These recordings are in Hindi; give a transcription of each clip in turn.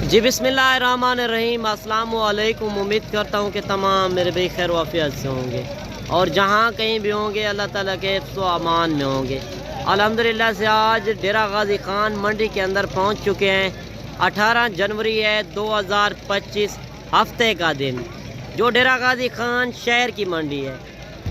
जी बिस्मिल्लाहिर्रहमानिर्रहीम, अस्सलाम वालेकुम। उम्मीद करता हूँ कि तमाम मेरे भाई खैर वाफियत से होंगे और जहाँ कहीं भी होंगे अल्लाह ताला के हिफ्ज़ व अमान में होंगे। अल्हम्दुलिल्लाह से आज डेरा गाजी खान मंडी के अंदर पहुँच चुके हैं। 18 जनवरी है 2025, हफ्ते का दिन, जो डेरा गाजी खान शहर की मंडी है।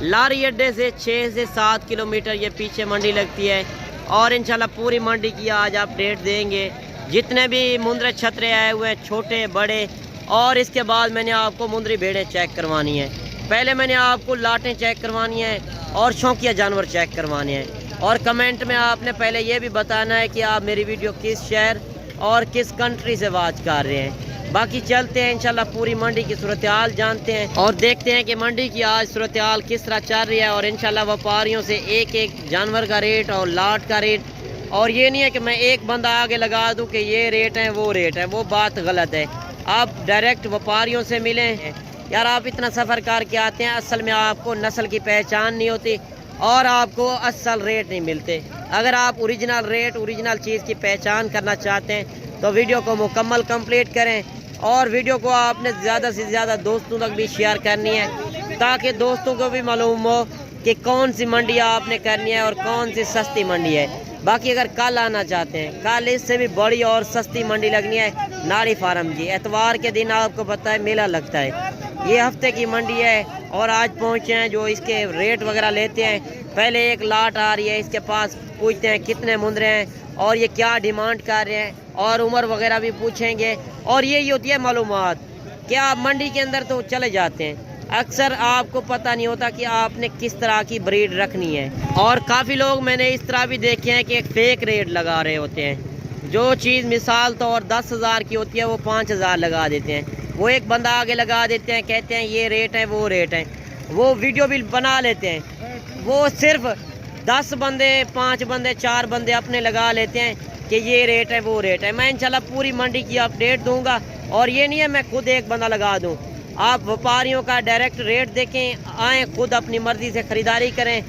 लारी अड्डे से 6 से 7 किलोमीटर ये पीछे मंडी लगती है और इंशाल्लाह पूरी मंडी की आज अपडेट देंगे। जितने भी मुंद्रे छतरे आए हुए हैं, छोटे बड़े, और इसके बाद मैंने आपको मुंद्री भेड़ें चेक करवानी है। पहले मैंने आपको लाटें चेक करवानी है और शौकिया जानवर चेक करवाने हैं। और कमेंट में आपने पहले ये भी बताना है कि आप मेरी वीडियो किस शहर और किस कंट्री से वाच कर रहे हैं। बाकी चलते हैं इंशाल्लाह पूरी मंडी की सूरत हाल जानते हैं और देखते हैं कि मंडी की आज सूरत हाल किस तरह चल रही है। और इंशाल्लाह व्यापारियों से एक एक जानवर का रेट और लाट का रेट, और ये नहीं है कि मैं एक बंदा आगे लगा दूं कि ये रेट है वो रेट है, वो बात गलत है। आप डायरेक्ट व्यापारियों से मिले यार, आप इतना सफ़र करके आते हैं, असल में आपको नस्ल की पहचान नहीं होती और आपको असल रेट नहीं मिलते। अगर आप ओरिजिनल रेट, ओरिजिनल चीज़ की पहचान करना चाहते हैं तो वीडियो को मुकम्मल कंप्लीट करें और वीडियो को आपने ज़्यादा से ज़्यादा दोस्तों तक भी शेयर करनी है ताकि दोस्तों को भी मालूम हो कि कौन सी मंडी आपने करनी है और कौन सी सस्ती मंडी है। बाकी अगर कल आना चाहते हैं, कल इससे भी बड़ी और सस्ती मंडी लगनी है नाड़ी फार्म की। एतवार के दिन आपको पता है मेला लगता है, ये हफ्ते की मंडी है और आज पहुंचे हैं। जो इसके रेट वगैरह लेते हैं, पहले एक लाट आ रही है, इसके पास पूछते हैं कितने मुंद्रे हैं और ये क्या डिमांड कर रहे हैं और उम्र वगैरह भी पूछेंगे। और यही होती है मालूमात कि आप मंडी के अंदर तो चले जाते हैं, अक्सर आपको पता नहीं होता कि आपने किस तरह की ब्रीड रखनी है। और काफ़ी लोग मैंने इस तरह भी देखे हैं कि एक फेक रेट लगा रहे होते हैं। जो चीज़ मिसाल तौर 10,000 की होती है वो 5,000 लगा देते हैं। वो एक बंदा आगे लगा देते हैं, कहते हैं ये रेट है वो रेट है, वो वीडियो भी बना लेते हैं। वो सिर्फ 10 बंदे, 5 बंदे, 4 बंदे अपने लगा लेते हैं कि ये रेट है वो रेट है। मैं इंशाल्लाह पूरी मंडी की अपडेट दूंगा और ये नहीं है मैं खुद एक बंदा लगा दूं। आप व्यापारियों का डायरेक्ट रेट देखें, आएँ खुद अपनी मर्ज़ी से ख़रीदारी करें।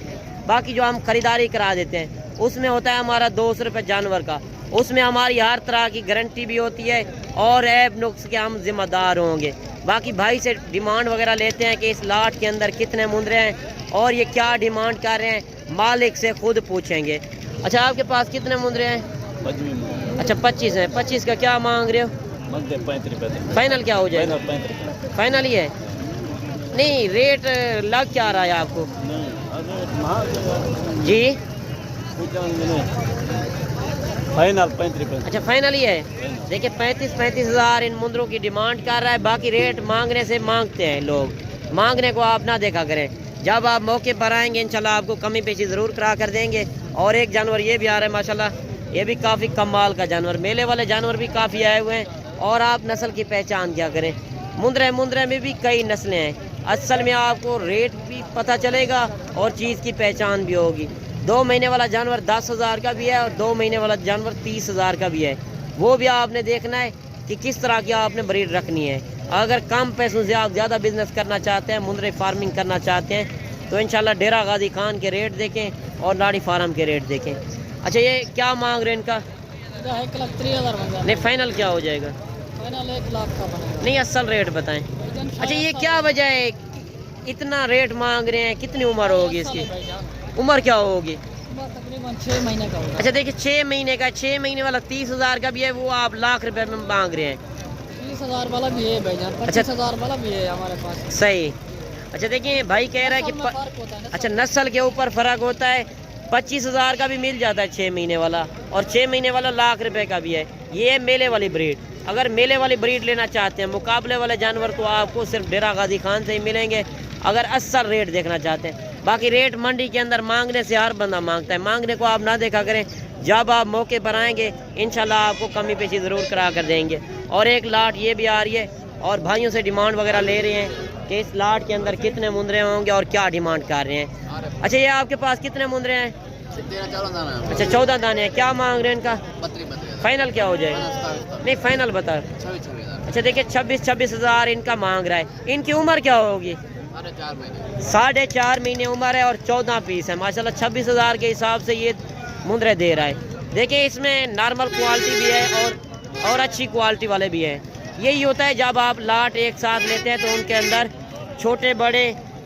बाकी जो हम ख़रीदारी करा देते हैं उसमें होता है हमारा 200 रुपये जानवर का, उसमें हमारी हर तरह की गारंटी भी होती है और ऐब नुक्स के हम ज़िम्मेदार होंगे। बाकी भाई से डिमांड वगैरह लेते हैं कि इस लाट के अंदर कितने मुंद्रे हैं और ये क्या डिमांड कर रहे हैं, मालिक से खुद पूछेंगे। अच्छा, आपके पास कितने मुंद्रे हैं? अच्छा 25 है। 25 का क्या मांग रहे हो? 35। फाइनल क्या हो जाएगा? फाइनल ही है। नहीं, रेट लग क्या रहा है आपको? जी फाइनल 35। अच्छा फाइनल ही है। देखिए 35 हज़ार इन मुंद्रों की डिमांड कर रहा है। बाकी रेट मांगने से मांगते हैं लोग, मांगने को आप ना देखा करें। जब आप मौके पर आएंगे इंशाल्लाह आपको कमी पेशी ज़रूर करा कर देंगे। और एक जानवर ये भी आ रहा है माशाल्लाह, ये भी काफ़ी कमाल का जानवर, मेले वाले जानवर भी काफ़ी आए हुए हैं। और आप नस्ल की पहचान क्या करें, मुंद्रे में भी कई नस्लें हैं। असल में आपको रेट भी पता चलेगा और चीज़ की पहचान भी होगी। 2 महीने वाला जानवर 10,000 का भी है और 2 महीने वाला जानवर 30,000 का भी है। वो भी आपने देखना है कि किस तरह की आपने ब्रीड रखनी है। अगर कम पैसों से आप ज़्यादा बिजनेस करना चाहते हैं, मुंद्रे फार्मिंग करना चाहते हैं तो इंशाल्लाह डेरा गाजी खान के रेट देखें और नाड़ी फार्म के रेट देखें। अच्छा, ये क्या मांग रहे हैं इनका? 1,03,000। नहीं, फाइनल क्या हो जाएगा? फाइनल 1 लाख का बनेगा। नहीं, असल रेट बताएं। अच्छा, ये क्या वजह है इतना रेट मांग रहे हैं? कितनी उम्र होगी इसकी? उम्र क्या होगी? तकरीबन 6 महीने का होगा। अच्छा देखिए 6 महीने का, 6 महीने वाला 30,000 का भी है, वो आप लाख रुपए में मांग रहे हैं। 30,000 वाला भी है भाईजान, 25,000 वाला भी है हमारे पास। सही। अच्छा देखिए भाई कह रहा है कि अच्छा नस्ल के ऊपर फ़र्क होता है। 25,000 का भी मिल जाता है 6 महीने वाला, और 6 महीने वाला लाख रुपए का भी है। ये है मेले वाली ब्रीड। अगर मेले वाली ब्रीड लेना चाहते हैं, मुकाबले वाले जानवर तो आपको सिर्फ डेरा गाजी खान से ही मिलेंगे अगर असल रेट देखना चाहते हैं। बाकी रेट मंडी के अंदर मांगने से हर बंदा मांगता है, मांगने को आप ना देखा करें। जब आप मौके पर आएंगे इंशाल्लाह आपको कमी पेशी ज़रूर करा कर देंगे। और एक लाट ये भी आ रही है और भाइयों से डिमांड वगैरह ले रहे हैं कि इस लाट के अंदर कितने मुंद्रे होंगे और क्या डिमांड कर रहे हैं। अच्छा, ये आपके पास कितने मुंद्रे हैं? 13-14 दाने। अच्छा 14 दाने हैं। क्या मांग रहे हैं इनका? 32। फाइनल क्या हो जाएगा? नहीं, फाइनल बता। 26,000। अच्छा देखिए 26 हज़ार इनका मांग रहा है। इनकी उम्र क्या होगी? 4.5 महीने। 4.5 महीने उम्र है और 14 पीस है माशाल्लाह। 26,000 के हिसाब से ये मुंद्रे दे रहा है। देखिए इसमें नॉर्मल क्वालिटी भी है और और अच्छी क्वालिटी वाले भी हैं। यही होता है जब आप लाट एक साथ लेते हैं तो उनके अंदर छोटे बड़े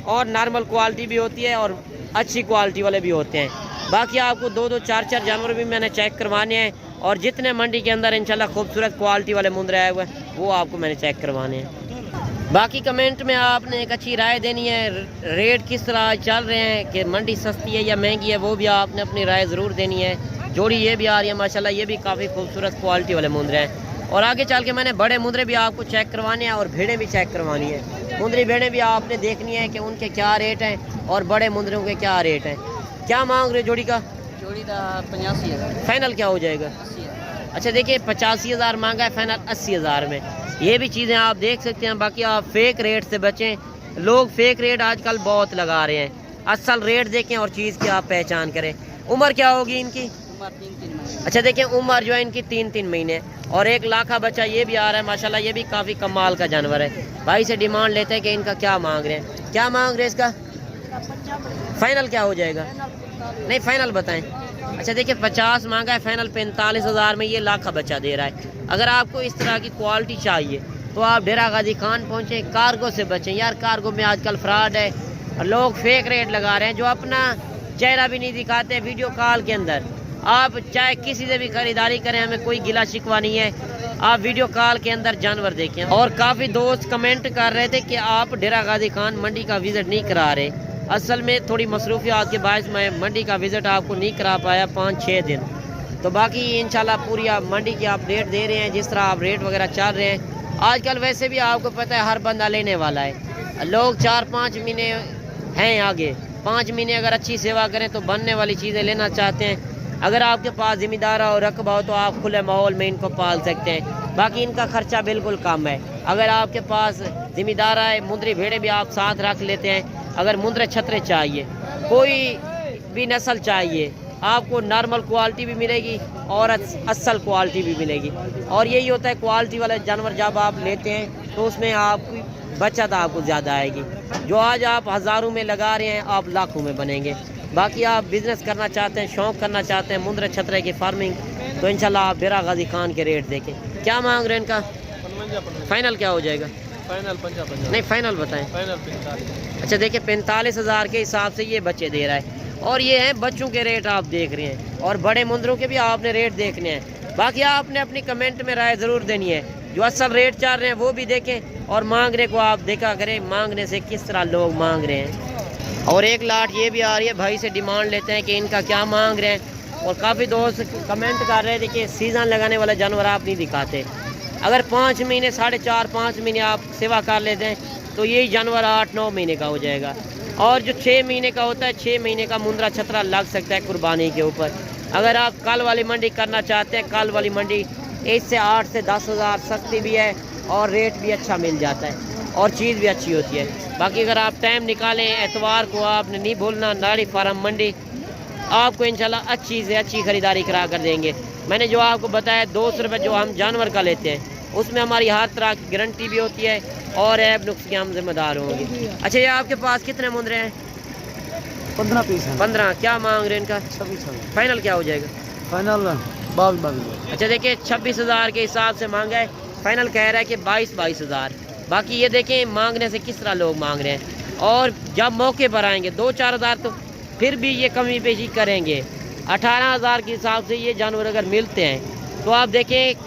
और नॉर्मल क्वालिटी भी होती है और अच्छी क्वालिटी वाले भी होते हैं। बाकी आपको 2-2 4-4 जानवर भी मैंने चेक करवाने हैं और जितने मंडी के अंदर इंशाल्लाह खूबसूरत क्वालिटी वाले मुंदरे आए हुए हैं वो आपको मैंने चेक करवाने हैं। बाकी कमेंट में आपने एक अच्छी राय देनी है, रेट किस तरह चल रहे हैं कि मंडी सस्ती है या महंगी है, वो भी आपने अपनी राय ज़रूर देनी है। जोड़ी ये भी आ रही है माशाल्लाह, ये भी काफ़ी खूबसूरत क्वालिटी वाले मुंदरे हैं। और आगे चल के मैंने बड़े मुंदरे भी आपको चेक करवाने हैं और भेड़ें भी चेक करवानी है। मुंदरी भेड़ें भी आपने देखनी है कि उनके क्या रेट हैं और बड़े मुंदरों के क्या रेट हैं। क्या मांग रहे जोड़ी का? जोड़ी का 85,000। फाइनल क्या हो जाएगा? 80,000। अच्छा देखिए 85,000 मांगा है, फाइनल 80,000 में। ये भी चीज़ें आप देख सकते हैं। बाकी आप फेक रेट से बचें, लोग फेक रेट आजकल बहुत लगा रहे हैं। असल रेट देखें और चीज़ की आप पहचान करें। उम्र क्या होगी इनकी? उम्र 3-3 महीने। अच्छा देखिए उम्र जो है इनकी 3-3 महीने और 1 लाख का बच्चा ये भी आ रहा है माशाल्लाह। ये भी काफ़ी कमाल का जानवर है। भाई से डिमांड लेते हैं कि इनका क्या मांग रहे हैं। क्या मांग रहे हैं इसका? फाइनल क्या हो जाएगा? नहीं फाइनल बताएं। अच्छा देखिए 50 मांगा है, फाइनल 45,000 में ये लाख का बच्चा दे रहा है। अगर आपको इस तरह की क्वालिटी चाहिए तो आप डेरा गाजी खान पहुँचें। कार्गो से बचें यार, कार्गो में आजकल फ्रॉड है और लोग फेक रेट लगा रहे हैं जो अपना चेहरा भी नहीं दिखाते वीडियो कॉल के अंदर। आप चाहे किसी से भी खरीदारी करें, हमें कोई गिला शिकवा नहीं है। आप वीडियो कॉल के अंदर जानवर देखें। और काफ़ी दोस्त कमेंट कर रहे थे कि आप डेरा गाजी खान मंडी का विज़िट नहीं करा रहे। असल में थोड़ी मसरूफियात के बायस मैं मंडी का विज़िट आपको नहीं करा पाया 5-6 दिन। तो बाकी इंशाल्लाह पूरी आप मंडी की आप रेट दे रहे हैं, जिस तरह आप रेट वगैरह चल रहे हैं। आजकल वैसे भी आपको पता है हर बंदा लेने वाला है। लोग 4-5 महीने हैं आगे, 5 महीने अगर अच्छी सेवा करें तो बनने वाली चीज़ें लेना चाहते हैं। अगर आपके पास ज़िम्मेदार और रकबा हो तो आप खुले माहौल में इनको पाल सकते हैं। बाकी इनका खर्चा बिल्कुल कम है। अगर आपके पास ज़िम्मेदार है, मुंदरी भेड़े भी आप साथ रख लेते हैं। अगर मुंदरे छतरे चाहिए, कोई भी नस्ल चाहिए, आपको नॉर्मल क्वालिटी भी मिलेगी और असल क्वालिटी भी मिलेगी। और यही होता है क्वालिटी वाले जानवर जब आप लेते हैं तो उसमें आपकी बचत आपको ज़्यादा आएगी। जो आज आप हज़ारों में लगा रहे हैं आप लाखों में बनेंगे। बाकी आप बिज़नेस करना चाहते हैं, शौक़ करना चाहते हैं मुंदरे छतरे की फार्मिंग, तो इंशाल्लाह आप डेरा गाजी खान के रेट देखें। क्या मांग रहे हैं इनका? फाइनल क्या हो जाएगा? फाइनल 55। नहीं फाइनल बताएं। फाइनल 45। अच्छा देखिए 45,000 के हिसाब से ये बच्चे दे रहा है। और ये हैं बच्चों के रेट आप देख रहे हैं और बड़े मुंदरों के भी आपने रेट देखने हैं। बाकी आपने अपनी कमेंट में राय ज़रूर देनी है। जो असल रेट चल रहे हैं वो भी देखें और मांगने को आप देखा करें, मांगने से किस तरह लोग मांग रहे हैं। और एक लाट ये भी आ रही है, भाई से डिमांड लेते हैं कि इनका क्या मांग रहे हैं। और काफ़ी दोस्त कमेंट कर रहे थे कि सीज़न लगाने वाला जानवर आप नहीं दिखाते। अगर 5 महीने 4.5-5 महीने आप सेवा कर लेते हैं तो यही जानवर 8-9 महीने का हो जाएगा। और जो 6 महीने का होता है, 6 महीने का मुंदरा छतरा लग सकता है कुर्बानी के ऊपर। अगर आप कल वाली मंडी करना चाहते हैं, कल वाली मंडी इससे 8 से 10,000 सस्ती भी है और रेट भी अच्छा मिल जाता है और चीज़ भी अच्छी होती है। बाकी अगर आप टाइम निकालें, एतवार को आपने नहीं भूलना, नाड़ी फार्म मंडी आपको इंशाल्लाह अच्छी से अच्छी ख़रीदारी करा कर देंगे। मैंने जो आपको बताया 200 रुपये जो हम जानवर का लेते हैं उसमें हमारी हर तरह की गारंटी भी होती है और ऐब नुक्स के हम जिम्मेदार होंगे। अच्छा ये आपके पास कितने मुंदरे हैं? 15 पीस है। 15। क्या मांग रहे हैं इनका? 26। फाइनल क्या हो जाएगा? फाइनल 22। अच्छा देखिए 26,000 के हिसाब से मांगा है, फाइनल कह रहा है कि 22,000। बाकी ये देखें मांगने से किस तरह लोग मांग रहे हैं। और जब मौके पर आएंगे 2-4 हज़ार तो फिर भी ये कमी पेशी करेंगे। 18,000 के हिसाब से ये जानवर अगर मिलते हैं तो आप देखें,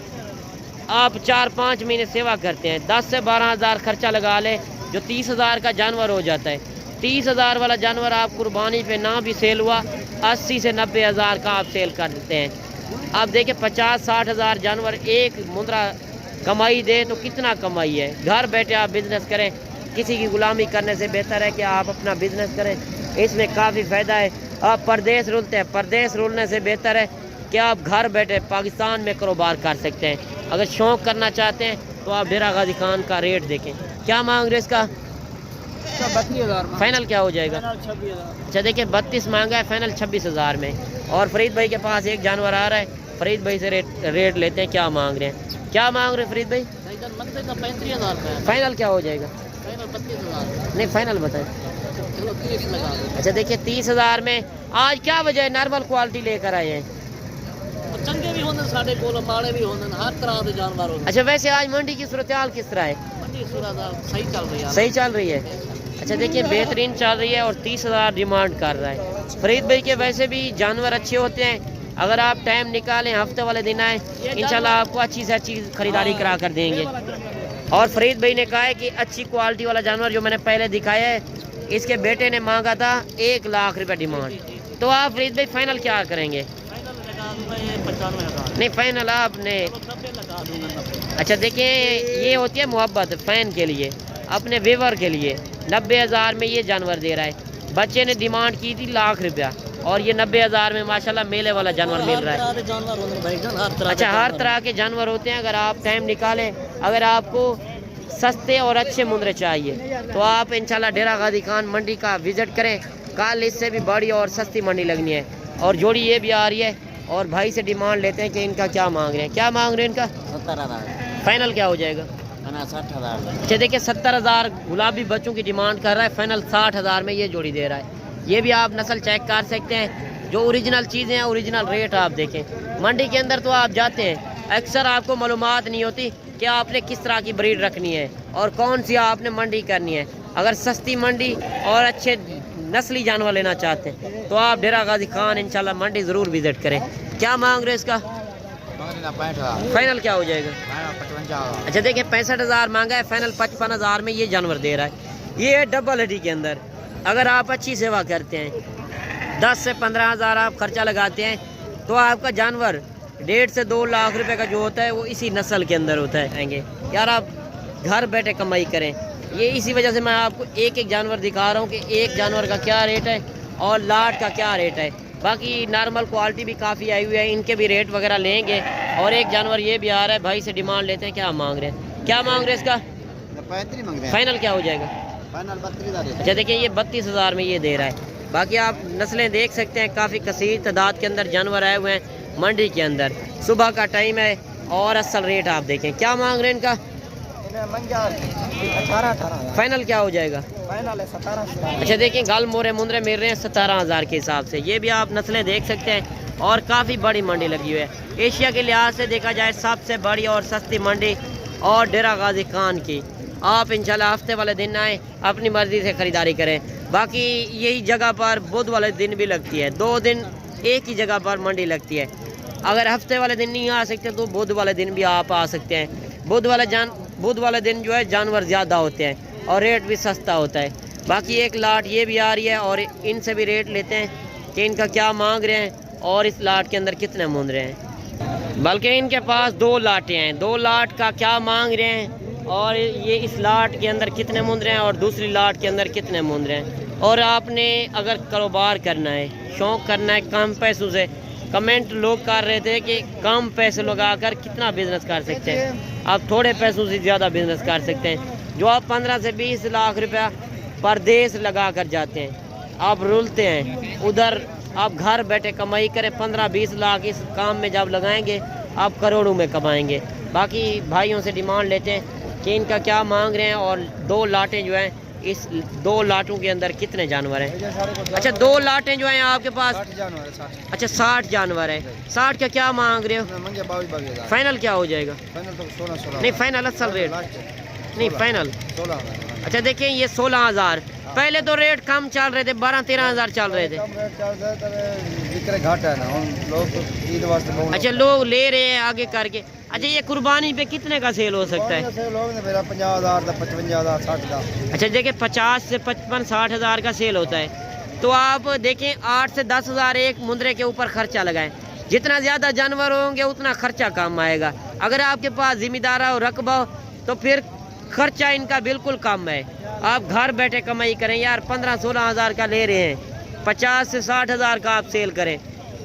आप 4-5 महीने सेवा करते हैं, 10 से 12,000 खर्चा लगा लें, जो 30,000 का जानवर हो जाता है। 30,000 वाला जानवर आप कुर्बानी पे ना भी सेल हुआ 80 से 90,000 का आप सेल कर देते हैं। आप देखें 50-60 हज़ार जानवर एक मुंदरा कमाई दे तो कितना कमाई है। घर बैठे आप बिज़नेस करें, किसी की गुलामी करने से बेहतर है कि आप अपना बिज़नेस करें, इसमें काफ़ी फ़ायदा है। आप परदेश रुलते हैं, परदेश रुलने से बेहतर है कि आप घर बैठे पाकिस्तान में कारोबार कर सकते हैं। अगर शौक़ करना चाहते हैं तो आप डेरा गाजी खान का रेट देखें। क्या मांग रहे इसका? 32,000। फाइनल क्या हो जाएगा? 26,000। अच्छा देखिए 32 मांगा है, फाइनल 26,000 में। और फरीद भाई के पास एक जानवर आ रहा है, फरीद भाई से रेट लेते हैं। क्या मांग रहे हैं? क्या मांग रहे हैं फरीद भाई? 35,000। फाइनल क्या हो जाएगा? फाइनल 32,000। नहीं फाइनल बताएं। चलो 30 लगा दो। अच्छा देखिए 30,000 में आज क्या वजह है नॉर्मल क्वालिटी लेकर आए हैं? चंगे भी होंगे साढ़े कोल माड़े भी होंगे हर तरह के जानवर होंगे। अच्छा, वैसे आज मंडी की सूरत हाल किस तरह है? मंडी सूरत सही चल रही है। सही चल रही है। अच्छा देखिए, बेहतरीन चल रही है और 30,000 डिमांड कर रहा है फरीद भाई के। वैसे भी जानवर अच्छे होते हैं, अगर आप टाइम निकालें, हफ्ते वाले दिन आए, इंशाल्लाह आपको अच्छी से अच्छी खरीदारी करा कर देंगे। और फरीद भाई ने कहा है कि अच्छी क्वालिटी वाला जानवर जो मैंने पहले दिखाया है, इसके बेटे ने मांगा था 1 लाख रुपये डिमांड। तो आप फरीद भाई फाइनल क्या करेंगे? नहीं, फाइनल आपने। अच्छा देखिए, ये होती है मोहब्बत फैन के लिए, अपने वेवर के लिए। 90,000 में ये जानवर दे रहा है। बच्चे ने डिमांड की थी 1 लाख रुपया और ये 90,000 में माशाल्लाह मेले वाला जानवर मिल रहा है। अच्छा, हर तरह के जानवर होते हैं। अगर आप टाइम निकालें, अगर आपको सस्ते और अच्छे मुंद्रे चाहिए तो आप इंशाल्लाह डेरा गाजी खान मंडी का विजिट करें। कल इससे भी बड़ी और सस्ती मंडी लगनी है। और जोड़ी ये भी आ रही है और भाई से डिमांड लेते हैं कि इनका क्या मांग रहे हैं। क्या मांग रहे हैं इनका? 70,000। फाइनल क्या हो जाएगा? 60,000। अच्छा देखिए, 70,000 गुलाबी बच्चों की डिमांड कर रहा है। फाइनल 60,000 में ये जोड़ी दे रहा है। ये भी आप नस्ल चेक कर सकते हैं। जो ओरिजिनल चीज़ें हैं, ओरिजिनल रेट आप देखें। मंडी के अंदर तो आप जाते हैं, अक्सर आपको मालूमात नहीं होती कि आपने किस तरह की ब्रीड रखनी है और कौन सी आपने मंडी करनी है। अगर सस्ती मंडी और अच्छे नस्ली जानवर लेना चाहते हैं तो आप डेरा गाजी खान इंशाल्लाह मंडी ज़रूर विजिट करें। क्या मांग रहे हैं इसका? फाइनल क्या हो जाएगा? 55,000। अच्छा देखिए, 65,000 मांगा है, फाइनल 55,000 में ये जानवर दे रहा है। ये है डबल हड्डी के अंदर। अगर आप अच्छी सेवा करते हैं, 10 से 15,000 आप खर्चा लगाते हैं, तो आपका जानवर 1.5 से 2 लाख रुपए का जो होता है वो इसी नस्ल के अंदर होता है। आएंगे यार, आप घर बैठे कमाई करें। ये इसी वजह से मैं आपको एक एक जानवर दिखा रहा हूँ कि एक जानवर का क्या रेट है और लाट का क्या रेट है। बाकी नॉर्मल क्वालिटी भी काफ़ी आई हुई है, इनके भी रेट वगैरह लेंगे। और एक जानवर ये भी आ रहा है, भाई से डिमांड लेते हैं। क्या मांग रहे हैं? क्या मांग रहे हैं इसका? 35 मांग रहे हैं। फाइनल क्या हो जाएगा? फाइनल 32,000। अच्छा देखिए, ये 32,000 में ये दे रहा है। बाकी आप नस्लें देख सकते हैं, काफ़ी कसीर तादाद के अंदर जानवर आए हुए हैं मंडी के अंदर। सुबह का टाइम है और असल रेट आप देखें। क्या मांग रहे हैं इनका? 18,000। फाइनल क्या हो जाएगा? फाइनल है 17,000। अच्छा देखिए, गाल मोरे मुंद्रे मिल रहे हैं 17,000 के हिसाब से। ये भी आप नस्लें देख सकते हैं और काफ़ी बड़ी मंडी लगी हुई है। एशिया के लिहाज से देखा जाए सबसे बड़ी और सस्ती मंडी और डेरा गाजी खान की। आप इंशाल्लाह हफ्ते वाले दिन आए, अपनी मर्ज़ी से ख़रीदारी करें। बाकी यही जगह पर बुध वाले दिन भी लगती है। 2 दिन एक ही जगह पर मंडी लगती है। अगर हफ्ते वाले दिन नहीं आ सकते तो बुध वाले दिन भी आप आ सकते हैं। बुध वाले दिन जो है जानवर ज़्यादा होते हैं और रेट भी सस्ता होता है। बाकी एक लाट ये भी आ रही है और इनसे भी रेट लेते हैं कि इनका क्या मांग रहे हैं और इस लाट के अंदर कितने मूंद रहे हैं। बल्कि इनके पास 2 लाटें हैं, 2 लाट का क्या मांग रहे हैं और ये इस लाट के अंदर कितने मूंद रहे हैं और दूसरी लाट के अंदर कितने मूंद रहे हैं। और आपने अगर कारोबार करना है, शौक़ करना है कम पैसों से, कमेंट लोग कर रहे थे कि कम पैसे लगाकर कितना बिजनेस कर सकते हैं। आप थोड़े पैसों से ज़्यादा बिजनेस कर सकते हैं। जो आप 15 से 20 लाख रुपया परदेश लगा कर जाते हैं, आप रुलते हैं, उधर आप घर बैठे कमाई करें। 15-20 लाख इस काम में जब लगाएंगे आप करोड़ों में कमाएंगे। बाकी भाइयों से डिमांड लेते हैं कि इनका क्या मांग रहे हैं और 2 लाटें जो हैं, इस 2 लाटों के अंदर कितने जानवर हैं। अच्छा 2 लाटें जो हैं आपके पास? 60 जानवर है। 60। अच्छा 60 जानवर है। 60 का क्या मांग रहे हो? मंगे 22,000। फाइनल क्या हो जाएगा? फाइनल तो 16,000। नहीं, फाइनल असल रेट नहीं, फाइनल 16,000। अच्छा देखिए, ये 16,000। पहले तो रेट कम चल रहे थे, 12-13,000 चल रहे थे। कम रेट चल रहा है तो बिक्री घाटा है ना, हम लोग तो ईद वास्ते बहुत। अच्छा लोग ले रहे हैं आगे करके। अच्छा ये कुर्बानी पे कितने का सेल हो सकता है? लोग ने मेरा 50,000 का, 55,000, 60,000। अच्छा देखिए, 50 से 55-60,000 का सेल होता है। तो आप देखें 8 से 10,000 एक मुंद्रे के ऊपर खर्चा लगाएं। जितना ज़्यादा जानवर होंगे उतना खर्चा कम आएगा। अगर आपके पास जिम्मेदार हो, रकबा हो, तो फिर खर्चा इनका बिल्कुल कम है। आप घर बैठे कमाई करें यार। 15-16 हज़ार का ले रहे हैं, 50 से 60 हज़ार का आप सेल करें,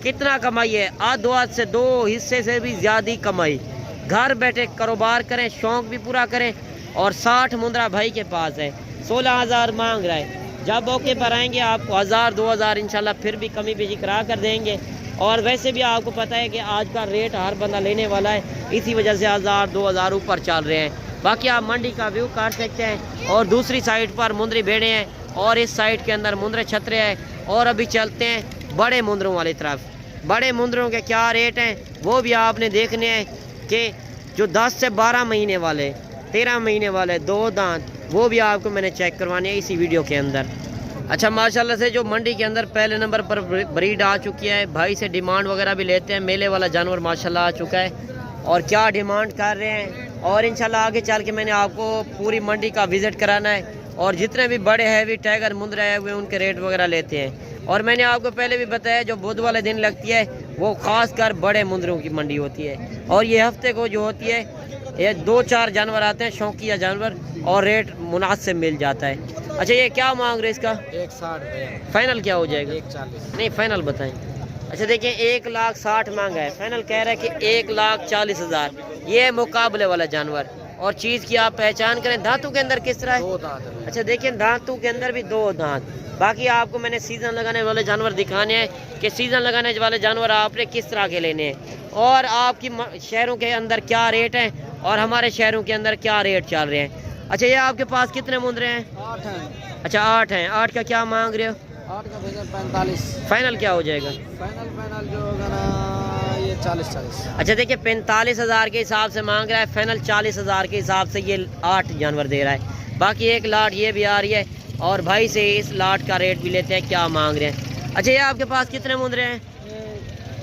कितना कमाई है? आध से 2 हिस्से से भी ज़्यादा कमाई। घर बैठे कारोबार करें, शौक़ भी पूरा करें। और 60 मुंद्रा भाई के पास है, 16,000 मांग रहा है। जब मौके पर आएंगे आपको 1,000-2,000 इंशाल्लाह फिर भी कमी बेशी करा कर देंगे। और वैसे भी आपको पता है कि आज का रेट हर बंदा लेने वाला है, इसी वजह से 1,000-2,000 ऊपर चल रहे हैं। बाकी आप मंडी का व्यू काट सकते हैं। और दूसरी साइड पर मुंद्री भेड़े हैं और इस साइड के अंदर मुंद्रे छतरे हैं। और अभी चलते हैं बड़े मुंद्रों वाली तरफ। बड़े मुंदरों के क्या रेट हैं वो भी आपने देखने हैं कि जो 10 से 12 महीने वाले, 13 महीने वाले 2 दांत, वो भी आपको मैंने चेक करवाने हैं इसी वीडियो के अंदर। अच्छा माशाल्लाह से जो मंडी के अंदर पहले नंबर पर ब्रीड आ चुकी है, भाई से डिमांड वगैरह भी लेते हैं। मेले वाला जानवर माशाल्लाह आ चुका है और क्या डिमांड कर रहे हैं, और इंशाल्लाह आगे चल के मैंने आपको पूरी मंडी का विज़िट कराना है और जितने भी बड़े हैवी टाइगर मुंदर आए हुए उनके रेट वगैरह लेते हैं। और मैंने आपको पहले भी बताया जो बुध वाले दिन लगती है वो ख़ास कर बड़े मुंदरों की मंडी होती है, और ये हफ्ते को जो होती है ये 2-4 जानवर आते हैं शौकिया जानवर और रेट मुनासिब मिल जाता है। अच्छा ये क्या मांग रहे इसका? 160 फाइनल क्या हो जाएगा? 140 नहीं फाइनल बताएं। अच्छा देखिए 1,60,000 मांगा है, फाइनल कह रहा है कि 1,40,000। ये है मुकाबले वाला जानवर। और चीज़ की आप पहचान करें, दांतों के अंदर किस तरह है? 2 दांत है। अच्छा देखिए दांतों के अंदर भी 2 दांत। बाकी आपको मैंने सीज़न लगाने वाले जानवर दिखाने हैं कि सीज़न लगाने वाले जानवर आपने किस तरह के लेने हैं और आपकी शहरों के अंदर क्या रेट हैं और हमारे शहरों के अंदर क्या रेट चल रहे हैं। अच्छा ये आपके पास कितने मुंदरे हैं? 8 हैं। अच्छा 8 हैं। 8 का क्या मांग रहे हो? 8 का भैया 45। फाइनल क्या हो जाएगा? फाइनल जो होगा ना ये 40। अच्छा देखिए 45,000 के हिसाब से मांग रहा है, फाइनल 40,000 के हिसाब से ये 8 जानवर दे रहा है। बाकी एक लाट ये भी आ रही है और भाई से इस लाट का रेट भी लेते हैं क्या मांग रहे हैं। अच्छा ये आपके पास कितने मुंदरे हैं?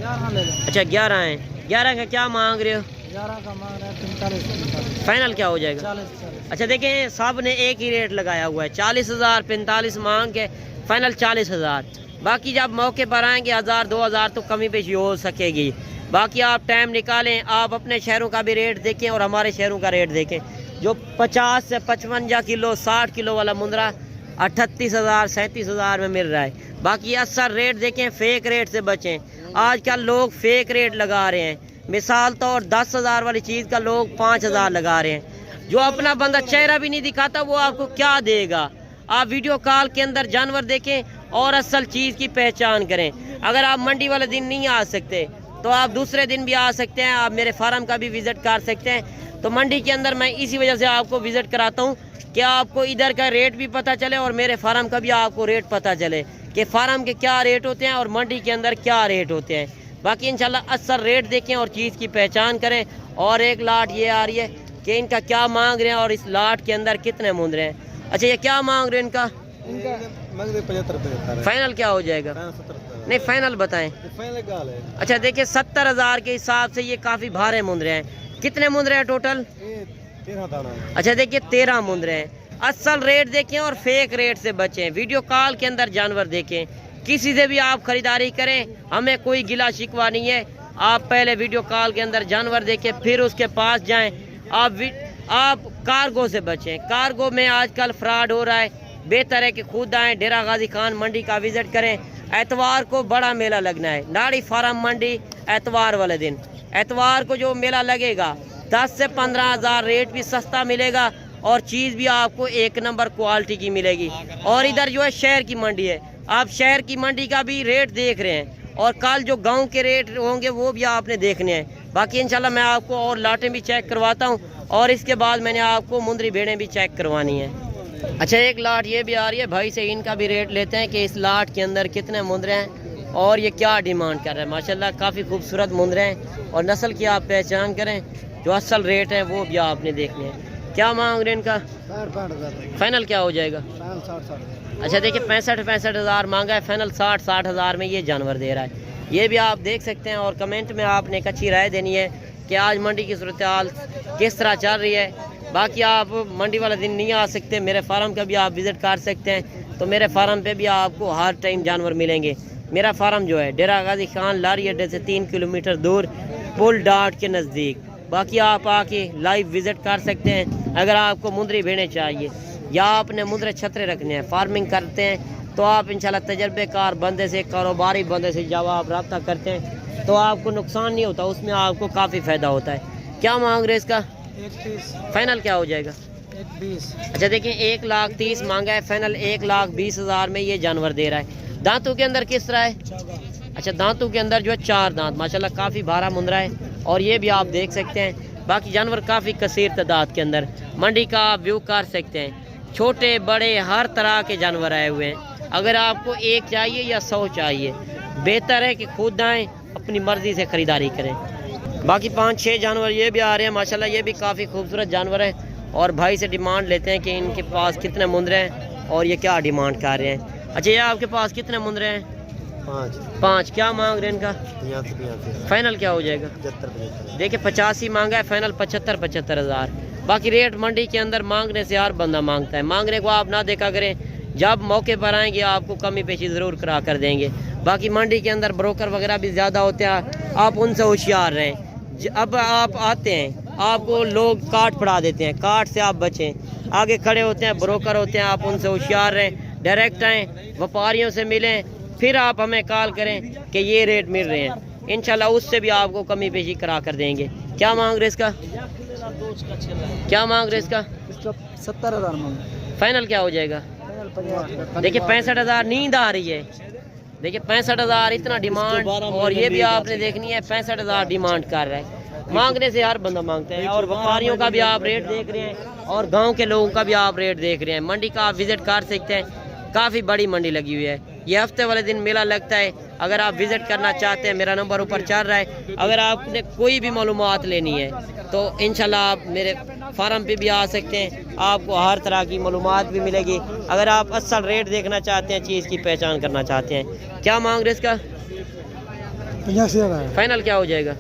11 ले लो। अच्छा 11 हैं। 11 का क्या मांग रहे हो? 11 का मांग रहा है 45। फाइनल क्या हो जाएगा? 40। अच्छा देखें सब ने एक ही रेट लगाया हुआ है, 40,000 45 मांग के फाइनल 40,000। बाकी जब मौके पर आएंगे 1000-2000 तो कमी पेशी हो सकेगी। बाकी आप टाइम निकालें, आप अपने शहरों का भी रेट देखें और हमारे शहरों का रेट देखें। जो 50 से 55 किलो 60 किलो वाला मुंदरा 38,000 37,000 में मिल रहा है। बाकी असर रेट देखें, फेक रेट से बचें। आजकल लोग फेक रेट लगा रहे हैं, मिसाल तौर 10,000 वाली चीज़ का लोग 5,000 लगा रहे हैं। जो अपना बंदा चेहरा भी नहीं दिखाता वो आपको क्या देगा। आप वीडियो कॉल के अंदर जानवर देखें और असल चीज़ की पहचान करें। अगर आप मंडी वाले दिन नहीं आ सकते तो आप दूसरे दिन भी आ सकते हैं, आप मेरे फार्म का भी विज़िट कर सकते हैं। तो मंडी के अंदर मैं इसी वजह से आपको विज़िट कराता हूँ कि आपको इधर का रेट भी पता चले और मेरे फार्म का भी आपको रेट पता चले कि फार्म के क्या रेट होते हैं और मंडी के अंदर क्या रेट होते हैं। बाकी इंशाल्लाह असल रेट देखें और चीज़ की पहचान करें। और एक लाट ये आ रही है कि इनका क्या मांग रहे हैं और इस लाट के अंदर कितने मुंदरे हैं। अच्छा ये क्या मांग रहे हैं इनका? 75। फाइनल क्या हो जाएगा? नहीं फाइनल बताएं। अच्छा देखिए 70,000 के हिसाब से ये काफ़ी भारे मुंदरे हैं। कितने मुंदरे हैं टोटल? 13 अच्छा देखिए 13 मुंदरे हैं। असल रेट देखें और फेक रेट से बचें। वीडियो कॉल के अंदर जानवर देखें, किसी से भी आप खरीदारी करें, हमें कोई गिला शिकवा नहीं है। आप पहले वीडियो कॉल के अंदर जानवर देखें फिर उसके पास जाएं। आप कार्गो से बचें। कार्गो में आजकल फ्रॉड हो रहा है। बेहतर है कि खुद आएँ, डेरा गाजी खान मंडी का विज़िट करें। एतवार को बड़ा मेला लगना है, नाड़ी फार्म मंडी एतवार वाले दिन। एतवार को जो मेला लगेगा 10 से 15,000 रेट भी सस्ता मिलेगा और चीज़ भी आपको एक नंबर क्वालिटी की मिलेगी। और इधर जो है शहर की मंडी है, आप शहर की मंडी का भी रेट देख रहे हैं और कल जो गांव के रेट होंगे वो भी आपने देखने हैं। बाकी इंशाल्लाह मैं आपको और लाटें भी चेक करवाता हूं और इसके बाद मैंने आपको मुंदरी भेड़ें भी चेक करवानी है। अच्छा एक लाट ये भी आ रही है, भाई से इनका भी रेट लेते हैं कि इस लाट के अंदर कितने मुंदरे हैं और ये क्या डिमांड कर रहे हैं। माशाल्लाह काफ़ी खूबसूरत मुंदरे हैं और नस्ल की आप पहचान करें, जो असल रेट है वो भी आपने देखने हैं। क्या मांग रहे हैं इनका? 65। फाइनल क्या हो जाएगा? 60। अच्छा देखिए 65,000 मांगा है, फाइनल 60,000 में ये जानवर दे रहा है। ये भी आप देख सकते हैं और कमेंट में आपने एक अच्छी राय देनी है कि आज मंडी की सूरत हाल किस तरह चल रही है। बाकी आप मंडी वाला दिन नहीं आ सकते, मेरे फार्म का भी आप विज़िट कर सकते हैं। तो मेरे फार्म पे भी आपको हर टाइम जानवर मिलेंगे। मेरा फार्म जो है डेरा गाजी खान लारी अड्डे से 3 किलोमीटर दूर पुल डाट के नज़दीक। बाकी आप आके लाइव विज़िट कर सकते हैं। अगर आपको मुंदरी भेड़ें चाहिए या आपने मुंदरे छतरे रखने हैं, फार्मिंग करते हैं, तो आप इंशाल्लाह तजर्बेकार बंदे से, कारोबारी बंदे से जब आप रब्ता करते हैं तो आपको नुकसान नहीं होता, उसमें आपको काफ़ी फ़ायदा होता है। क्या मांग रहे इसका? 31। फाइनल क्या हो जाएगा? 120। अच्छा देखिए 1,30,000 मांगा है, फाइनल 1,20,000 में ये जानवर दे रहा है। दांतों के अंदर किस तरह है? अच्छा दांतों के अंदर जो है 4 दांत, माशाल्लाह काफ़ी भारा मुंदरा है और ये भी आप देख सकते हैं। बाकी जानवर काफ़ी कसीर तादाद के अंदर मंडी का आप व्यू कर सकते हैं। छोटे बड़े हर तरह के जानवर आए हुए हैं। अगर आपको एक चाहिए या 100 चाहिए, बेहतर है कि खुद आएँ अपनी मर्ज़ी से ख़रीदारी करें। बाकी 5-6 जानवर ये भी आ रहे हैं माशाल्लाह, ये भी काफ़ी खूबसूरत जानवर हैं। और भाई से डिमांड लेते हैं कि इनके पास कितने मुंदरे हैं और ये क्या डिमांड कर रहे हैं। अच्छा, ये आपके पास कितने मुंदरे हैं? 5। क्या मांग रहे हैं इनका? फाइनल क्या हो जाएगा? 75। देखिए 85 मांगा है, फाइनल 75 हज़ार। बाकी रेट मंडी के अंदर मांगने से हर बंदा मांगता है, मांगने को आप ना देखा करें, जब मौके पर आएंगे आपको कमी पेशी ज़रूर करा कर देंगे। बाकी मंडी के अंदर ब्रोकर वगैरह भी ज़्यादा होते हैं, आप उनसे होशियार रहें। अब आप आते हैं, आपको लोग काट पड़ा देते हैं, काट से आप बचें। आगे खड़े होते हैं, ब्रोकर होते हैं, आप उनसे होशियार रहें। डायरेक्ट आएँ, व्यापारियों से मिलें, फिर आप हमें कॉल करें कि ये रेट मिल रहे हैं, इंशाल्लाह उससे भी आपको कमी पेशी करा कर देंगे। क्या मांग रहे इसका? क्या मांग रहे इसका? 70,000 मांग। फाइनल क्या हो जाएगा? देखिए 65,000 नींद आ रही है। देखिए 65,000 इतना डिमांड, और ये भी आपने देखनी है 65,000 डिमांड कर रहा है। मांगने से हर बंदा मांगता है। और व्यापारियों का भी आप रेट देख रहे हैं और गांव के लोगों का भी आप रेट देख रहे हैं। मंडी का आप विजिट कर सकते हैं, काफ़ी बड़ी मंडी लगी हुई है। ये हफ्ते वाले दिन मेला लगता है, अगर आप विजिट करना चाहते हैं मेरा नंबर ऊपर चल रहा है। अगर आपने कोई भी मालूमात लेनी है तो इंशाल्लाह आप मेरे फार्म पे भी आ सकते हैं, आपको हर तरह की मालूमात भी मिलेगी। अगर आप असल रेट देखना चाहते हैं, चीज़ की पहचान करना चाहते हैं। क्या मांग रहे इसका? 85,000। फाइनल क्या हो जाएगा?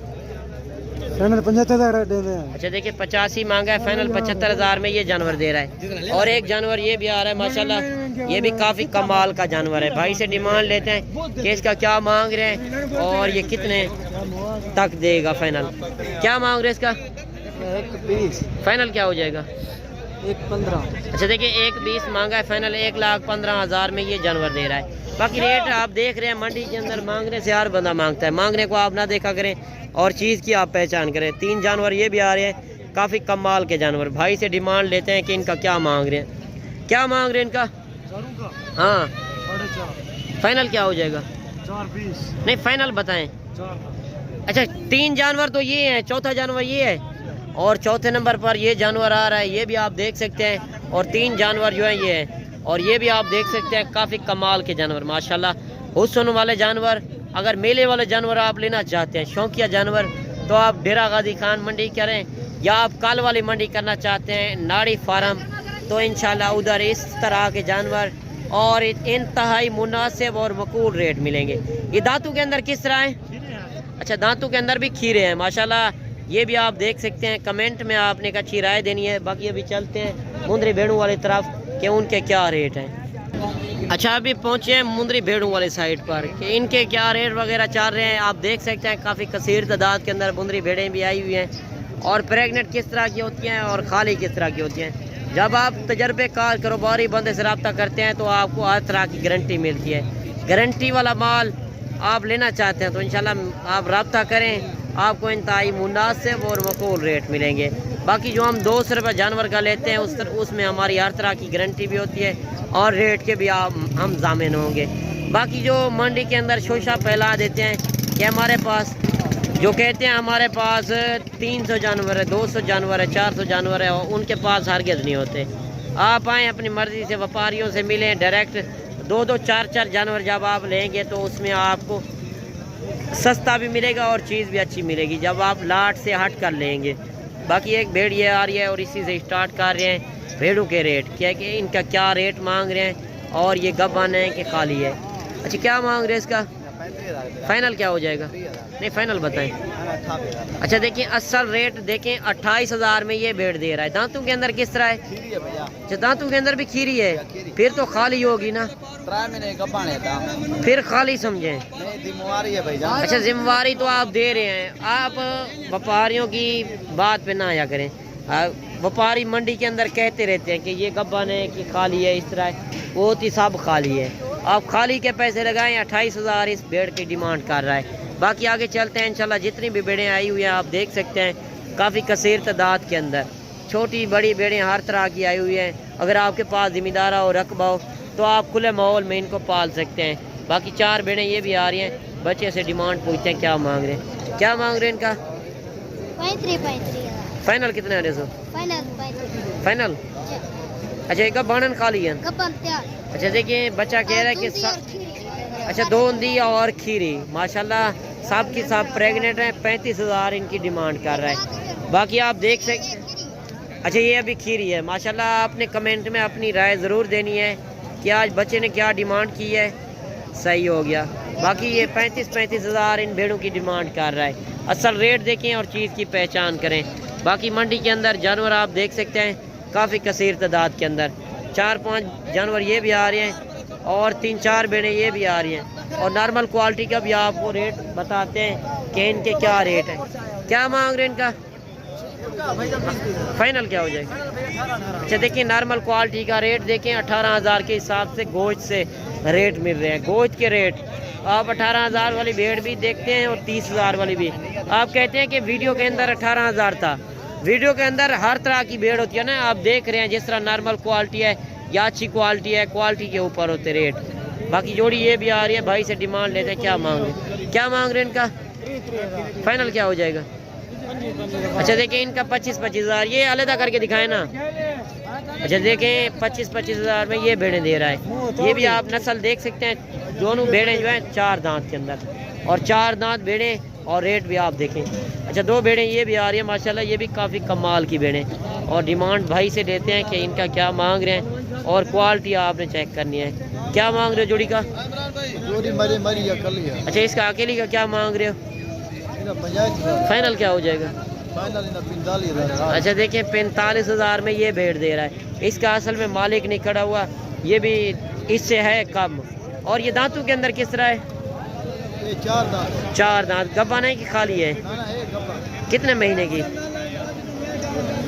फाइनल 75,000 दे दें। अच्छा, देखिए 85 मांगा है, फाइनल 75,000 में ये जानवर दे रहा है। और एक जानवर ये भी आ रहा है माशाल्लाह, ये भी काफ़ी कमाल का जानवर है। भाई से डिमांड लेते हैं कि इसका क्या मांग रहे हैं और ये कितने तक देगा। फाइनल क्या मांग रहे हैं इसका? 120। फाइनल क्या हो जाएगा? 115। अच्छा, देखिए 120 मांगा है, फाइनल 1,15,000 में ये जानवर दे रहा है। बाकी रेट आप देख रहे हैं मंडी के अंदर मांगने से हर बंदा मांगता है, मांगने को आप ना देखा करें और चीज़ की आप पहचान करें। 3 जानवर ये भी आ रहे हैं, काफ़ी कमाल के जानवर। भाई से डिमांड लेते हैं कि इनका क्या मांग रहे हैं। क्या मांग रहे हैं इनका? हाँ, फाइनल क्या हो जाएगा? 420। नहीं, फाइनल बताएं। अच्छा, 3 जानवर तो ये हैं, चौथा जानवर ये है और चौथे नंबर पर ये जानवर आ रहा है, ये भी आप देख सकते हैं। और 3 जानवर जो हैं ये हैं, और ये भी आप देख सकते हैं, काफ़ी कमाल के जानवर माशाल्लाह। हुस्न वाले जानवर, अगर मेले वाले जानवर आप लेना चाहते हैं, शौकिया जानवर, तो आप डेरा गाजी खान मंडी करें, या आप काल वाली मंडी करना चाहते हैं नाड़ी फार्म, तो इंशाल्लाह उधर इस तरह के जानवर और इंतहाई मुनासिब और मकबूल रेट मिलेंगे। ये दांतों के अंदर किस तरह है? अच्छा, दांतों के अंदर भी खीरे हैं माशाल्लाह, ये भी आप देख सकते हैं। कमेंट में आपने एक अच्छी राय देनी है। बाकी अभी चलते हैं मुंदरी भेड़ों वाली तरफ कि उनके क्या रेट हैं। अच्छा, अभी पहुँचे हैं मुंदरी भेड़ों वाली साइड पर कि इनके क्या रेट वगैरह चल रहे हैं। आप देख सकते हैं काफ़ी कसीर तादाद के अंदर मुंदरी भेड़ें भी आई हुई हैं। और प्रेगनेंट किस तरह की होती हैं और खाली किस तरह की होती हैं। जब आप तजर्बेकार कारोबारी बंदे से रब्ता करते हैं तो आपको हर तरह की गारंटी मिलती है। गारंटी वाला माल आप लेना चाहते हैं तो इंशाल्लाह आप रब्ता करें, आपको इंतहाई मुनासिब और मकबूल रेट मिलेंगे। बाकी जो हम 200 रुपये जानवर का लेते हैं उसमें हमारी हर तरह की गारंटी भी होती है और रेट के भी हम जामिन होंगे। बाकी जो मंडी के अंदर शोशा फैला देते हैं कि हमारे पास, जो कहते हैं हमारे पास 300 जानवर है, 200 जानवर है, 400 जानवर है, और उनके पास हरगिज़ नहीं होते। आप आएँ, अपनी मर्ज़ी से व्यापारियों से मिलें डायरेक्ट। 2-2, 4-4 जानवर जब आप लेंगे तो उसमें आपको सस्ता भी मिलेगा और चीज़ भी अच्छी मिलेगी जब आप लाट से हट कर लेंगे। बाकी एक भेड़ ये आ रही है और इसी से स्टार्ट कर रहे हैं भेड़ों के रेट, क्या कि इनका क्या रेट मांग रहे हैं और ये गब्बान है कि खाली है। अच्छा, क्या मांग रहे हैं इसका? फाइनल क्या हो जाएगा? नहीं, फाइनल बताएं। अच्छा, देखिए असल रेट देखें 28,000 में ये भेड़ दे रहा है। दांतों के अंदर किस तरह है? अच्छा, दांतों के अंदर भी खीरी है, फिर तो खाली होगी ना, फिर खाली समझें। अच्छा, जिम्मेवारी तो आप दे रहे हैं, आप व्यापारियों की बात पे ना आया करें। व्यापारी मंडी के अंदर कहते रहते हैं कि ये गब्बान है कि खाली है, इस तरह है, वो तो सब खाली है। आप खाली के पैसे लगाएं। 28,000 इस भेड़ की डिमांड कर रहा है। बाकी आगे चलते हैं इंशाल्लाह। जितनी भी भेड़ें आई हुई हैं आप देख सकते हैं, काफ़ी कसीर तादाद के अंदर छोटी बड़ी भेड़ें हर तरह की आई हुई हैं। अगर आपके पास ज़िम्मेदार हो, रकबा हो, तो आप खुले माहौल में इनको पाल सकते हैं। बाकी 4 भेड़ें ये भी आ रही हैं। बच्चे से डिमांड पूछते हैं क्या मांग रहे हैं। क्या मांग रहे हैं इनका? 35 फाइनल कितने आ रहे सो? फाइनल। अच्छा, एक बाणन खाली है। अच्छा, देखिए बच्चा कह रहा है कि अच्छा, 2 दी और खीरी माशाल्लाह सब की सब प्रेग्नेंट हैं। 35,000 इनकी डिमांड कर रहा है। बाकी आप देख सकते। अच्छा ये अभी खीरी है माशाल्लाह। आपने कमेंट में अपनी राय ज़रूर देनी है कि आज बच्चे ने क्या डिमांड की है। सही हो गया। बाकी ये 35,000 इन भेड़ों की डिमांड कर रहा है। असल रेट देखें और चीज़ की पहचान करें। बाकी मंडी के अंदर जानवर आप देख सकते हैं काफ़ी कसीर तादाद के अंदर 4-5 जानवर ये भी आ रहे हैं और 3-4 भेड़ें ये भी आ रही हैं। और नॉर्मल क्वालिटी का भी आपको रेट बताते हैं कि इनके क्या रेट है। क्या मांग रहे हैं इनका? फाइनल क्या हो जाएगा? अच्छा देखिए नॉर्मल क्वालिटी का रेट देखें 18,000 के हिसाब से गोश्त से रेट मिल रहे हैं। गोश्त के रेट आप 18,000 वाली भेड़ भी देखते हैं और 30,000 वाली भी। आप कहते हैं कि वीडियो के अंदर 18,000 था। वीडियो के अंदर हर तरह की भेड़ होती है ना। आप देख रहे हैं जिस तरह नॉर्मल क्वालिटी है या अच्छी क्वालिटी है, क्वालिटी के ऊपर होते रेट। बाकी जोड़ी ये भी आ रही है। भाई से डिमांड लेते हैं क्या मांग रहे? क्या मांग रहे हैं इनका? फाइनल क्या हो जाएगा? अच्छा देखें इनका 25,000 ये अलग करके दिखाए ना। अच्छा देखें 25,000 में ये भेड़ें दे रहा है। ये भी आप नस्ल देख सकते हैं। दोनों भेड़ें जो हैं 4 दांत के अंदर और 4 दांत भेड़ें और रेट भी आप देखें। अच्छा 2 भेड़ें ये भी आ रही है माशाल्लाह। ये भी काफ़ी कमाल की भेड़ें और डिमांड भाई से लेते हैं कि इनका क्या मांग रहे हैं और क्वालिटी आपने चेक करनी है। क्या मांग रहे हो जोड़ी का? जोड़ी मरी अकेली है। अच्छा इसका अकेली का क्या मांग रहे हो? फाइनल क्या हो जाएगा? फाइनल 45,000। अच्छा देखिए 45,000 में ये भेड़ दे रहा है। इसका असल में मालिक नहीं खड़ा हुआ, ये भी इससे है कम। और ये दांतों के अंदर किस तरह है? ये 4 दांत। 4 दांत। गब्बा नहीं कि खाली है? कितने महीने की?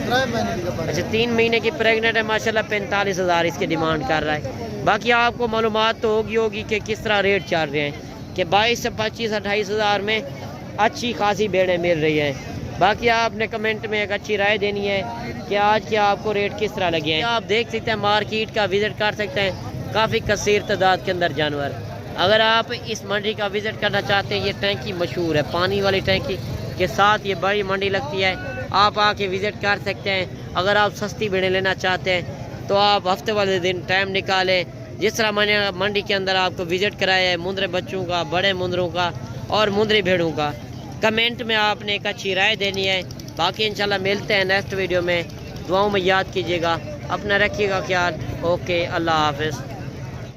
3 महीने की। अच्छा 3 महीने की प्रेग्नेंट है माशाल्लाह। 45,000 इसकी डिमांड कर रहा है। बाकी आपको मालूमात तो होगी कि किस तरह रेट चल रहे हैं कि 22 से 25-28,000 में अच्छी खासी भेड़ें मिल रही हैं। बाकी आपने कमेंट में एक अच्छी राय देनी है कि आज के आपको रेट किस तरह लगे हैं। आप देख सकते हैं मार्केट का विज़िट कर सकते हैं। काफ़ी कसीर तादाद के अंदर जानवर। अगर आप इस मंडी का विज़िट करना चाहते हैं, ये टैंकी मशहूर है पानी वाली टैंकी के साथ ये बड़ी मंडी लगती है। आप आके विज़िट कर सकते हैं। अगर आप सस्ती भेड़ें लेना चाहते हैं तो आप हफ्ते वाले दिन टाइम निकालें। जिस तरह मैंने मंडी के अंदर आपको विज़िट कराया है मुंदरे बच्चों का, बड़े मुंदरों का और मुंदरी भेड़ों का। कमेंट में आपने एक अच्छी राय देनी है। बाकी इंशाल्लाह मिलते हैं नेक्स्ट वीडियो में। दुआओं में याद कीजिएगा। अपना रखिएगा ख्याल। ओके अल्लाह हाफ़िज़।